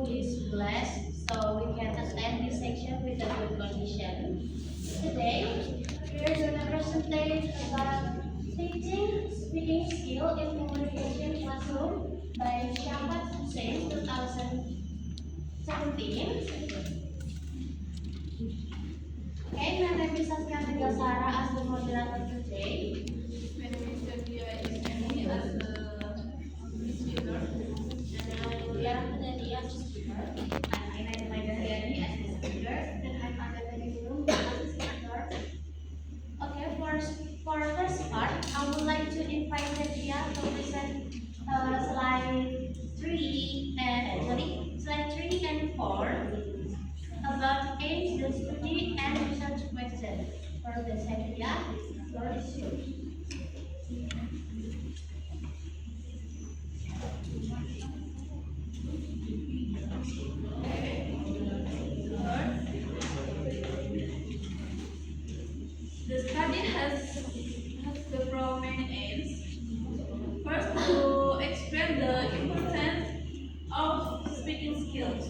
who is blessed so we can attend this section with a good condition. Today, we are going to present about teaching speaking skill in communication classroom by Syafat Hussein 2017. Okay, my name is Saskia Tegasara as the moderator today. My name is Sylvia Ismeni as the speaker. And I'm Liara Pudadi as the speaker. I'm Maida Hayani as the speaker. And I'm Anda Benigrum as the speaker. Okay, for first part, I would like to invite Nadia to present slide 3 and 4 about aims, the study, and research question. For the Nadia, the floor is yours. The study has several main aims. First, to explain the importance of speaking skills.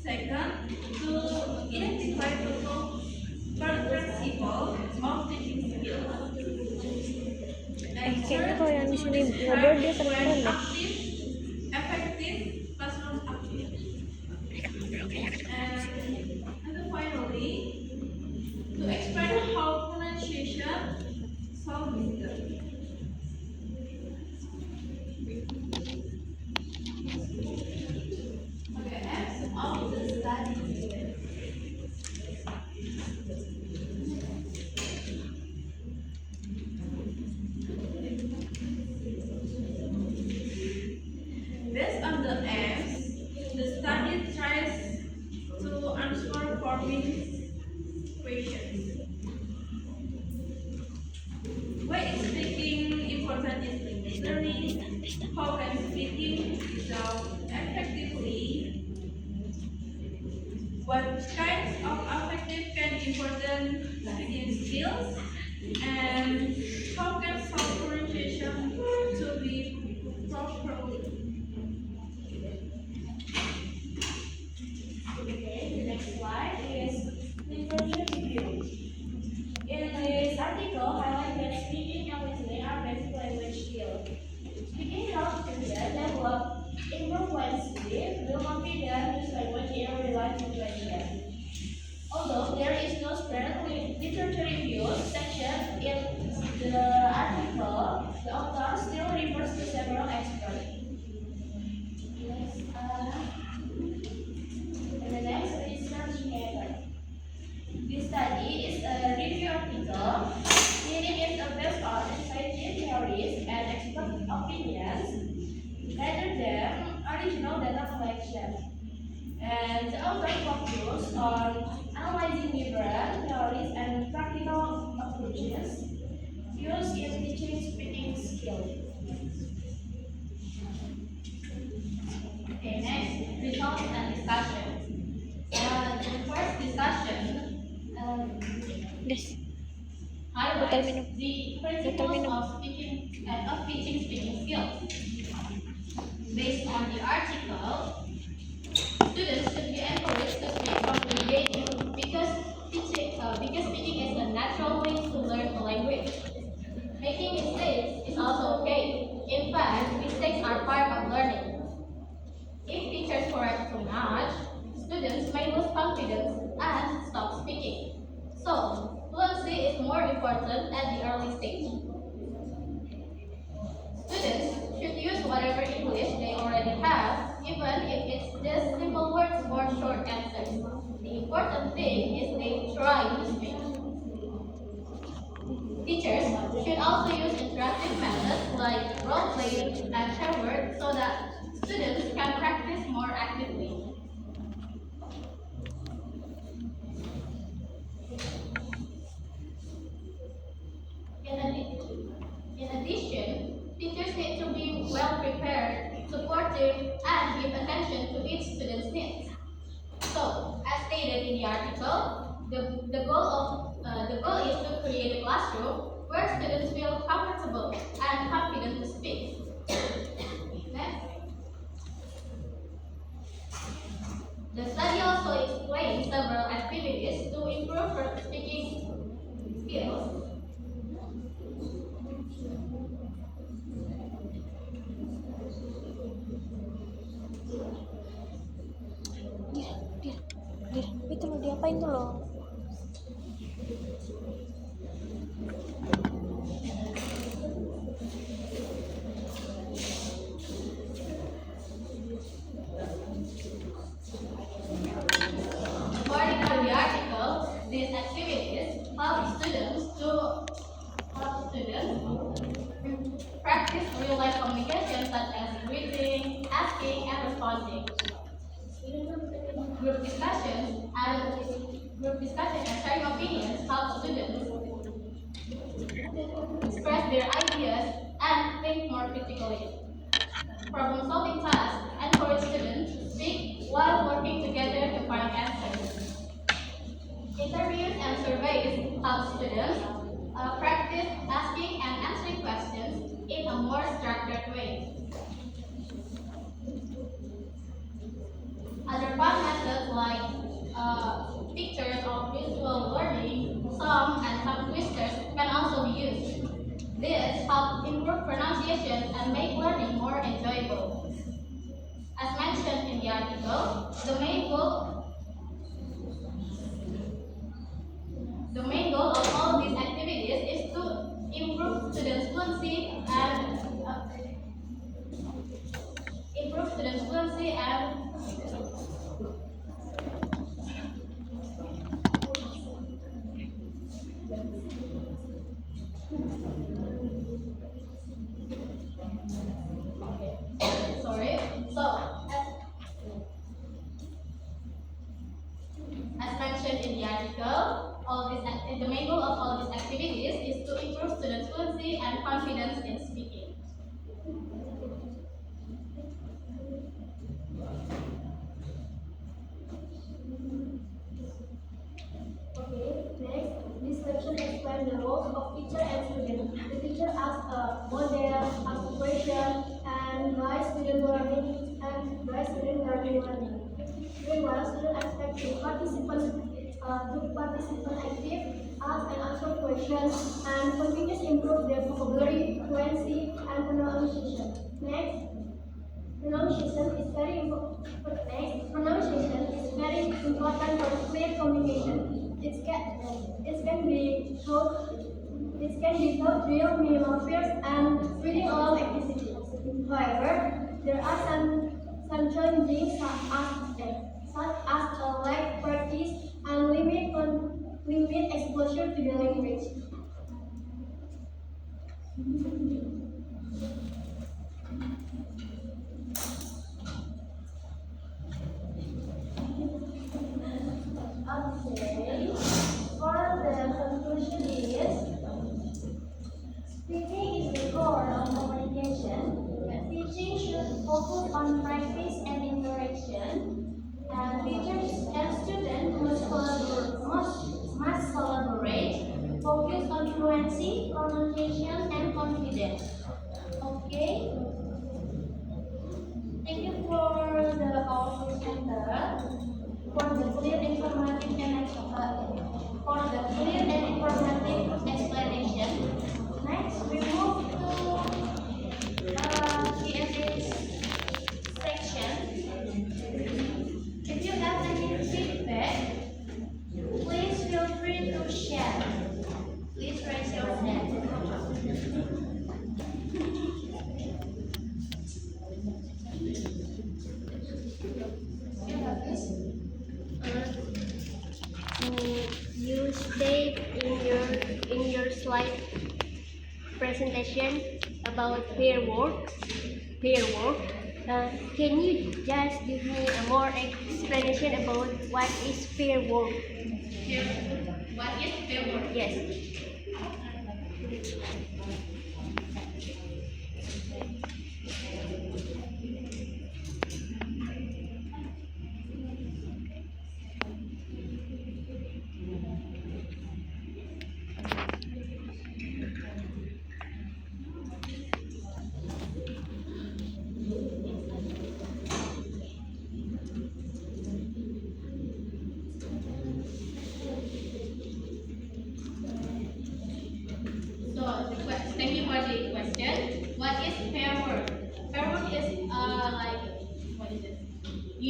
Second, to identify the principles of teaching skills. And Kayaknya third, kalau yang di to sini describe ngobrol dia when keren deh. active, effective classroom activity. And finally, to explain how pronunciation sounds difficult. Okay, aims of the study. Based on the aims, the study tries to answer following questions. Why is speaking important in language learning? How can speaking result effectively? What kinds of effective and important speaking skills? And how can some pronunciation to be properly? Okay, the next slide is literature review. In this article, highlight that speaking and listening are basic language skills. Speaking helps students develop improve fluency, build confidence, use language in real life situation. Although there is no spread literature review section in the article, the author still refers to several experts. And the next research method. This study is a review article. Meaning is based on scientific theories and expert opinions rather than original data collection. And the author focuses on analyzing different theories and practical approaches used in teaching speaking skills. Okay, next, results and discussion. The first discussion Yes. highlights minum. the principles minum. of speaking and of teaching speaking skills. Based on the article, students should be encouraged to speak from the beginning because speaking is a natural way to learn a language. Making mistakes is also okay. In fact, mistakes are part of learning. If teachers correct too much, students may lose confidence and stop speaking. So, fluency is more important at the early stage. Students should use whatever English they already have, even if it's just simple words or short answers. The important thing is they try to speak. Teachers should also use interactive methods like role-playing and share words so that students can practice more actively. In addition, teachers need to be well prepared, supportive, and give attention to each student's needs. So, as stated in the article, the goal is to create a classroom where students feel comfortable and confident to speak. Next. The study also explains several activities to improve her speaking skills. Dir, itu loh diapain tuh loh? According to the article, these activities help students practice real-life communication such as reading, asking, and responding. Group discussion and sharing opinions help students express their ideas and think more critically. Problem-solving tasks encourage students to speak while working together to find answers. Interviews and surveys help students practice asking and answering questions in a more structured way. Other fun methods like pictures or visual learning, song, and tongue twisters can also be used. This helps improve pronunciation and make learning more enjoyable. As mentioned in the article, the main goal of all these activities is to improve students' fluency and sorry. As mentioned in the article, the main goal of all these activities is to improve students' fluency and confidence in speaking. Okay, next, this section explains the roles of teacher and student. The teacher asks a model, asks a question, and guides student learning learning. Meanwhile, students expect the participant active, ask and answer questions, and continuously improve their vocabulary, fluency, and pronunciation. Next, pronunciation is very important. Pronunciation is very important for clear communication. It can be taught real minimal fears and reading aloud activities. However, there are some challenges such as lack practice and limit exposure to the language. Okay, for the conclusion is, speaking is the core of communication. Teaching should focus on practice and interaction, and teachers and students must collaborate, focus on fluency, pronunciation, and confidence. Okay. Thank you for the our presenter for the clear informative explanation. Next, we move to Q&A section. If you have any feedback, please feel free to share. Please raise your hand. You state in your slide presentation about fair work. Can you just give me a more explanation about what is fair work? What is fair work? Yes.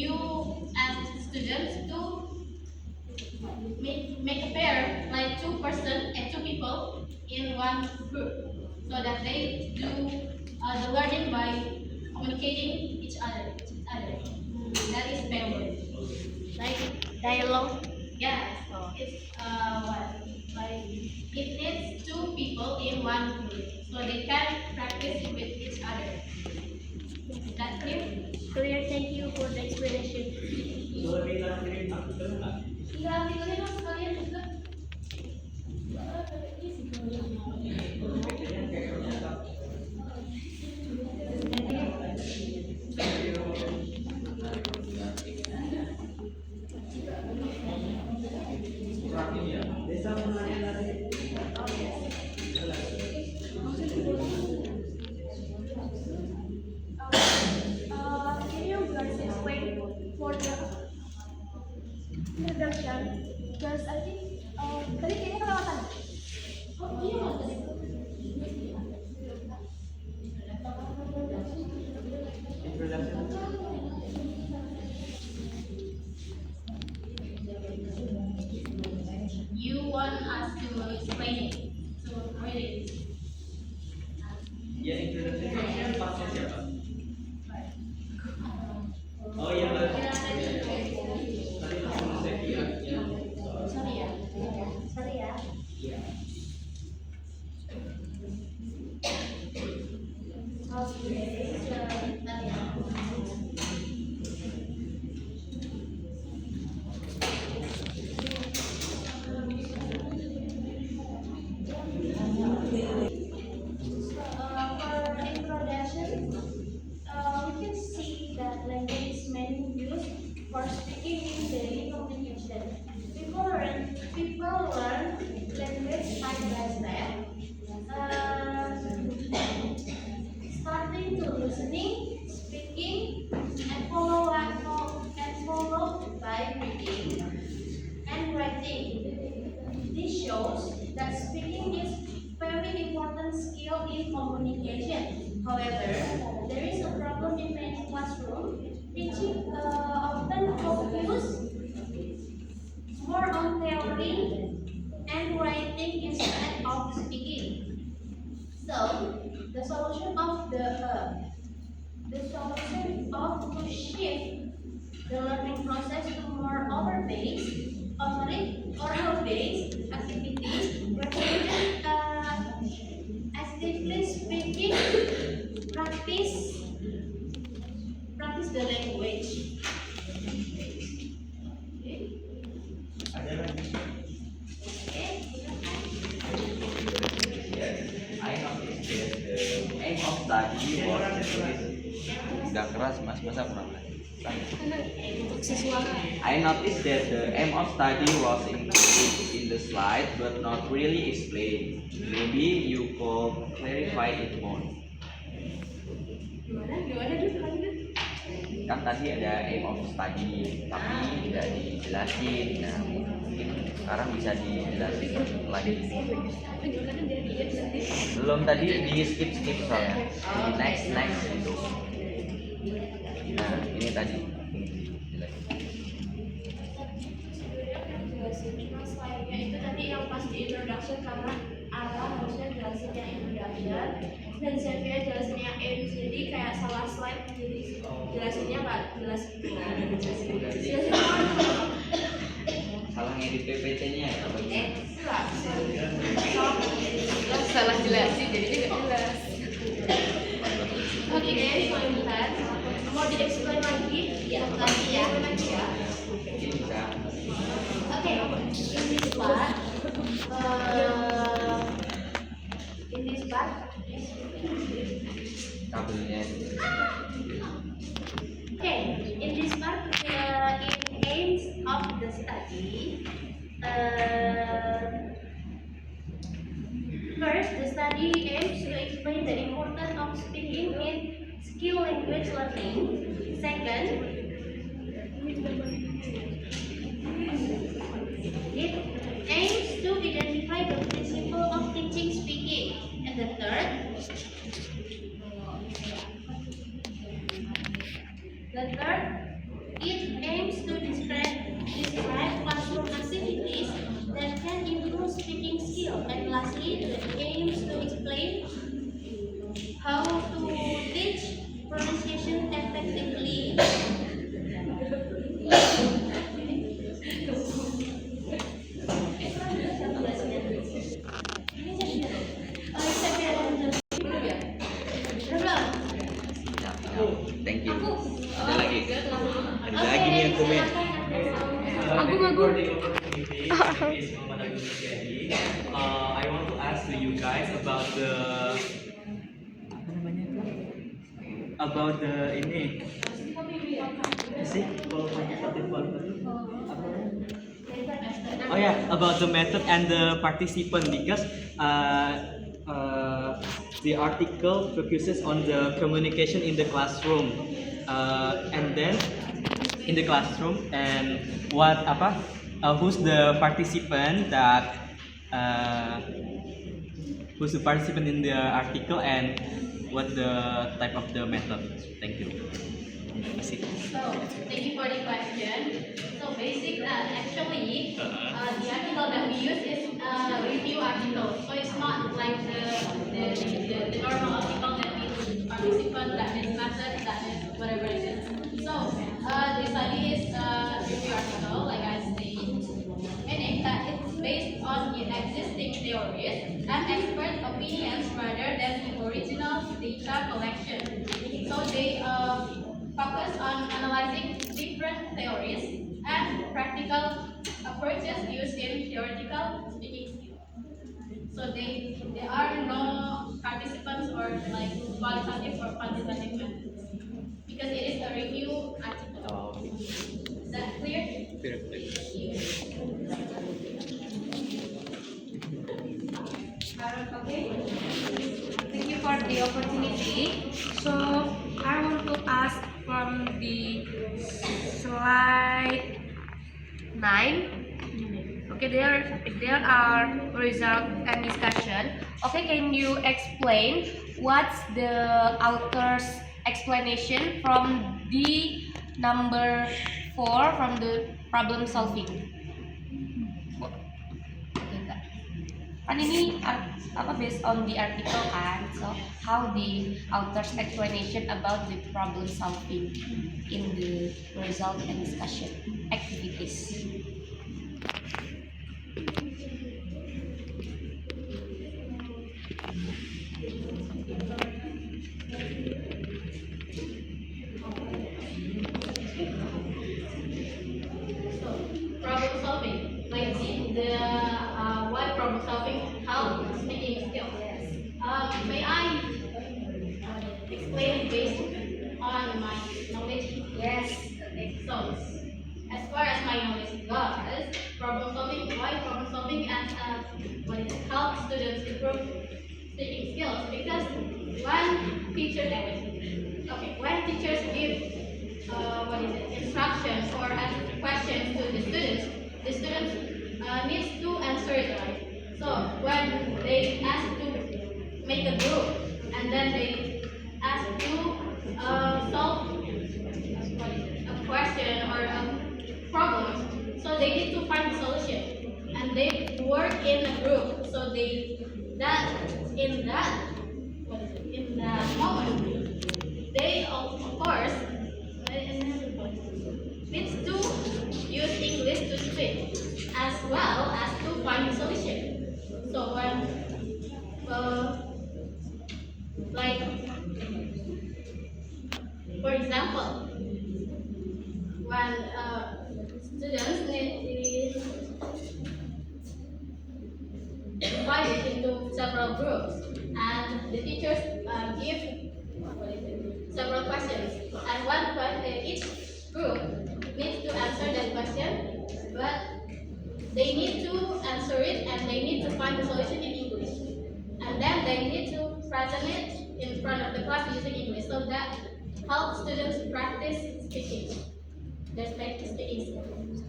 you ask students to make a pair, like two people in one group, so that they do the learning by communicating each other. That is pair work. Like dialogue. Yeah, it's what? Like it needs two people in one group, so they can practice with each other. Is that clear? Clear, thank you for the explanation. Tinggal pilih dong sekalian juga. Can you guys explain for the introduction? Because I think tadi kayaknya kelewatan. Oh iya nggak tadi? You want us to explain it, so read it. Ya, introduction pasnya siapa? Oh iya, Mbak. Tadi langsung saya ya. Sorry ya. Sorry ya. Iya. Bentar ya. For introduction, we can see that language is mainly used for speaking in daily communication. People learn language step by step, starting to listening, speaking, and followed by reading and writing. This shows that speaking is very important skill in communication. However, there is a problem in many classrooms. Teaching often focus more on theory and writing instead of speaking. So, the solution of to shift the learning process to more oral-based activities, where students actively speaking, practice the language. Ada lagi. I noticed that the aim of study was udah keras mas, masa kurang lagi. I noticed that the aim of study was included in the slide but not really explained. Maybe you could clarify it more. Kan tadi ada aim of study tapi tidak dijelasin. Nah, mungkin sekarang bisa dijelasin lagi. Belum tadi di skip soalnya. Di next gitu. Nah, ini tadi. Slide-nya itu tadi yang pas di introduction, karena Ara harusnya jelasin yang introduction dan Sylvia jelasin yang end, jadi kayak salah slide, jadi jelasinnya nggak jelas gitu. Jelasin Salah ngedit PPT-nya ya? Salah jelasin jadinya nggak jelas. Oke, selanjutnya mau di-explain lagi? Ya, lagi ya. Mungkin bisa. Okay, in this part, Kabelnya. okay, in this part, in aims of the study, first, the study aims to explain the importance of speaking in skill language learning. Second, it aims to identify the principle of teaching speaking. And the third, it aims to describe classroom activities that can improve speaking skill. And lastly, it aims to explain how to teach pronunciation effectively. Thank you. Ada lagi? Ada lagi nih yang komen. I want to ask to you guys about the apa namanya itu? About the ini. Apa sih kalau quantitative qualitative apa namanya? Oh yeah, about the method and the participant because the article focuses on the communication in the classroom and then in the classroom and who's the participant that who's the participant in the article and what the type of the method. Thank you. So, thank you for the question. So, actually, the article that we use is a review article. So, it's not like the normal article that means participant, that means method, that means whatever it is. So, the study is a review article, like I said, meaning that it's based on the existing theories and expert opinions rather than the original data collection. So, they focus on analyzing different theories and practical approaches used in theoretical speaking skills. So there are no participants or like qualitative or quantitative methods because it is a review article. Is that clear? Okay. Thank you for the opportunity. So I want to ask from the slide 9. Okay, there are result and discussion. Okay, can you explain what's the author's explanation from the number 4 from the problem solving? Kan ini based on the article kan, so how the author's explanation about the problem solving in the result and discussion activities. Problem solving, like the what problem solving, how speaking skills. May I explain based on my knowledge? Yes. Okay, so as far as my knowledge goes, problem solving, why problem solving and help students improve speaking skills? Because when teachers give instructions or ask questions to the students needs to answer it right. So when they ask to make a group and then they ask to solve a question or a problem, so they need to find a solution and they work in a group. So in that moment, they of course needs to use English to speak as well as to find a solution. So when like for example, when students need divided into several groups and the teachers give several questions and each group needs to answer that question, but they need to answer it and they need to find the solution in English, and then they need to present it in front of the class using English. So that helps students practice speaking. Their speaking skills.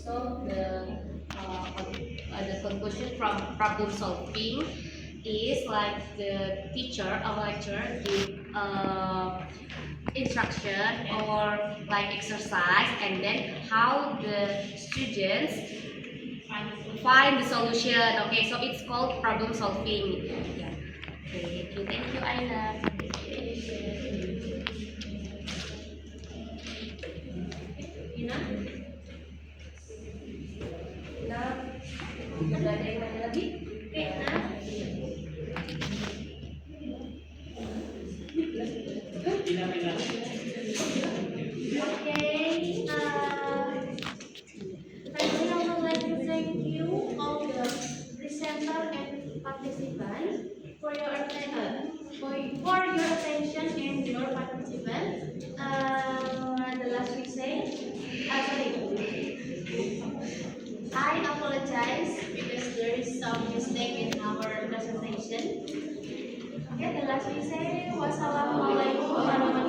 So the conclusion from problem solving is like the teacher or lecturer give instruction or like exercise, and then how the students find the solution. Okay, so it's called problem solving. Yeah. Okay, thank you, Aina. Ina? Nah, ada yang nanya lagi? Oke, nah. Okay, finally, I would like to thank you, all the presenter and participants, for your attention, and your participation. The last we say, I apologize because there is some mistake in our presentation. Okay, the last we say, wassalamualaikum warahmatullahi